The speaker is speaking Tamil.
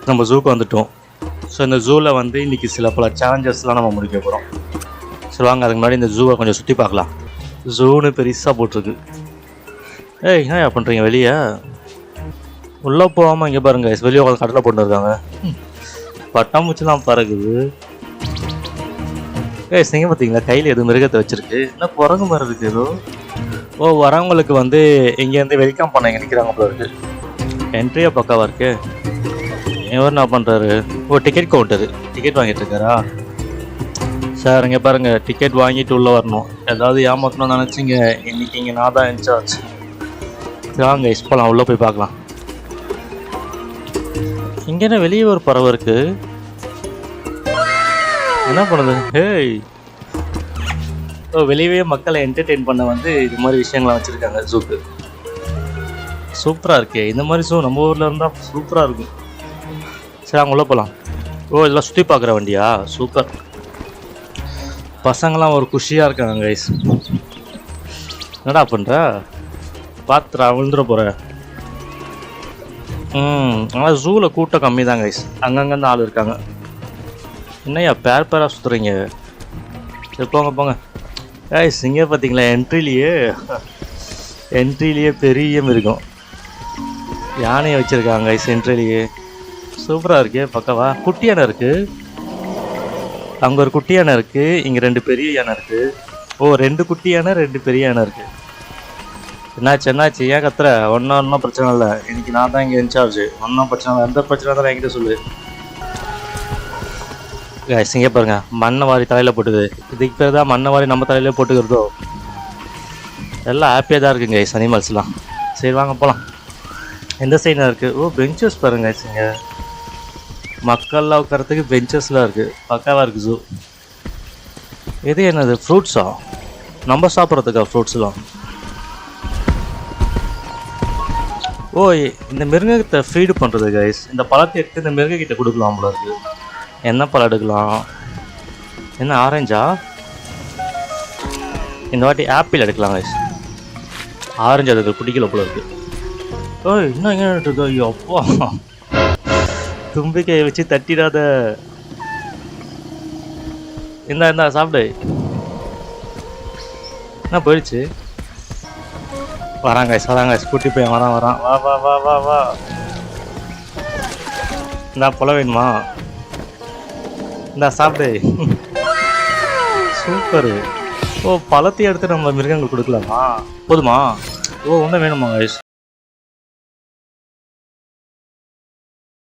நம்ம ஜூக்கு வந்துட்டோம். ஸோ இந்த ஜூவில் வந்து இன்றைக்கி சில பல சேலஞ்சஸ்லாம் நம்ம முடிக்க போகிறோம். சரி வாங்க, அதுக்கு முன்னாடி இந்த ஜூவை கொஞ்சம் சுற்றி பார்க்கலாம். ஜூன்னு பெருசாக போட்டிருக்கு. ஏய், என்ன பண்ணுறீங்க வெளியே? உள்ளே போகாமல் இங்கே பாருங்கள், வெளியே உட்காந்து கடலை போட்டு இருக்காங்க. பட்டாம்பூச்சிலாம் பறக்குது. ஏய், நீங்கள் பார்த்தீங்களா, கையில் எதுவும் மிருகத்தை வச்சுருக்கு. என்ன குரங்கு மாதிரி இருக்குது ஏதோ. ஓ, வரவங்களுக்கு வந்து இங்கேருந்து வெல்கம் பண்ண இங்கே நிற்கிறாங்க போல இருக்குது. என்ட்ரியாக பக்காவாக இருக்கு. இவர் என்ன பண்ணுறாரு? ஓ, டிக்கெட் கவுண்டரு. டிக்கெட் வாங்கிட்டு இருக்காரா? சார் இங்கே பாருங்கள், டிக்கெட் வாங்கிட்டு உள்ளே வரணும். ஏதாவது ஏமாற்றணும்னு நினச்சிங்க, இன்றைக்கி இங்கே நான் தான் இன்சார்ஜ். வாங்க போகலாம், உள்ளே போய் பார்க்கலாம். இங்கே என்ன வெளியே ஒரு பறவை இருக்குது, என்ன பண்ணுது? ஹேய், ஓ, வெளியவே மக்களை என்டர்டெயின் பண்ண வந்து இது மாதிரி விஷயங்கள்லாம் வச்சுருக்காங்க ஜூக்கு. சூப்பராக இருக்கே, இந்த மாதிரி ஷோ நம்ம ஊரில் இருந்தால் சூப்பராக இருக்கும். சரி அங்கே உள்ளே போகலாம். ஓ, இதெல்லாம் சுற்றி பார்க்குற வண்டியா? சூப்பர். பசங்களாம் ஒரு குஷியாக இருக்காங்க கைஸ். என்னடா பண்ணுற? பார்த்துடா, விழுந்துட போகிற. ஆனால் ஜூவில் கூட்டம் கம்மி தான் கைஸ், அங்கங்கேருந்து ஆள் இருக்காங்க. என்னையா பேராக சுற்றுறீங்க? சரி போங்க போங்க கைஸ். இங்கே பார்த்தீங்களா, என்ட்ரிலேயே பெரிய மிருகம் யானையை வச்சுருக்காங்க கைஸ் என்ட்ரிலேயே. சூப்பராக இருக்கே, பக்கவா. குட்டி யானை இருக்குது, அங்கே ஒரு குட்டி யானை இருக்குது, இங்கே 2 பெரிய யானை இருக்குது. ஓ, 2 குட்டி யானை 2 பெரிய யானை இருக்குது. என்னாச்சு ஏன் கத்துற? ஒன்றும் பிரச்சனை இல்லை, இன்னைக்கு நான் தான் இங்கே இன்சார்ஜ். ஒன்றும் பிரச்சனை இல்லை, எந்த பிரச்சனை தான் என்கிட்ட சொல்லு. இங்கே பாருங்க, மண்ணை வாரி தலையில் போட்டுது. இதுக்கு பேர் தான் மண்ணை வாரி நம்ம தலையிலே போட்டுக்கிறதோ. எல்லாம் ஹாப்பியாக தான் இருக்குங்க கைஸ் அனிமல்ஸ்லாம். சரி வாங்க போகலாம். எந்த சைடாக இருக்குது? ஓ, பெஞ்சஸ் பாருங்க கைஸ். இங்கே மக்கள்லாம் உட்காரத்துக்கு பெஞ்சஸ்லாம் இருக்குது, பக்காவாக இருக்குது ஜூ. இது என்னது, ஃப்ரூட்ஸா? நம்ம சாப்பிட்றதுக்கா ஃப்ரூட்ஸ்லாம்? ஓ, இந்த மிருகத்தை ஃபீடு பண்ணுறது கைஸ். இந்த பழத்தை எடுத்து இந்த மிருகக்கிட்ட கொடுக்கலாம் போல இருக்குது. என்ன பழம் எடுக்கலாம்? என்ன ஆரஞ்சா? இந்த வாட்டி ஆப்பிள் எடுக்கலாம் கைஸ். ஆரஞ்சு அதுக்கு பிடிக்கல போல இருக்குது. ஓ, இன்னும் எங்கே இருக்கு? ஐயோ அப்பா, தும்பிக்கையை வச்சு தட்டிடாத. இந்தா சாப்பிடு. என்ன போயிடுச்சு? வராங்க ஸ்கூட்டி போய் வரான். வா வா வா வா வா. இந்தா பழம் வேணுமா? இந்தா சாப்பிடு. சூப்பரு. ஓ, பழத்தை எடுத்து நம்ம மிருகங்களுக்கு கொடுக்கலாமா? போதுமா? ஓ, ஒன்றும் வேணுமா கைஸ்?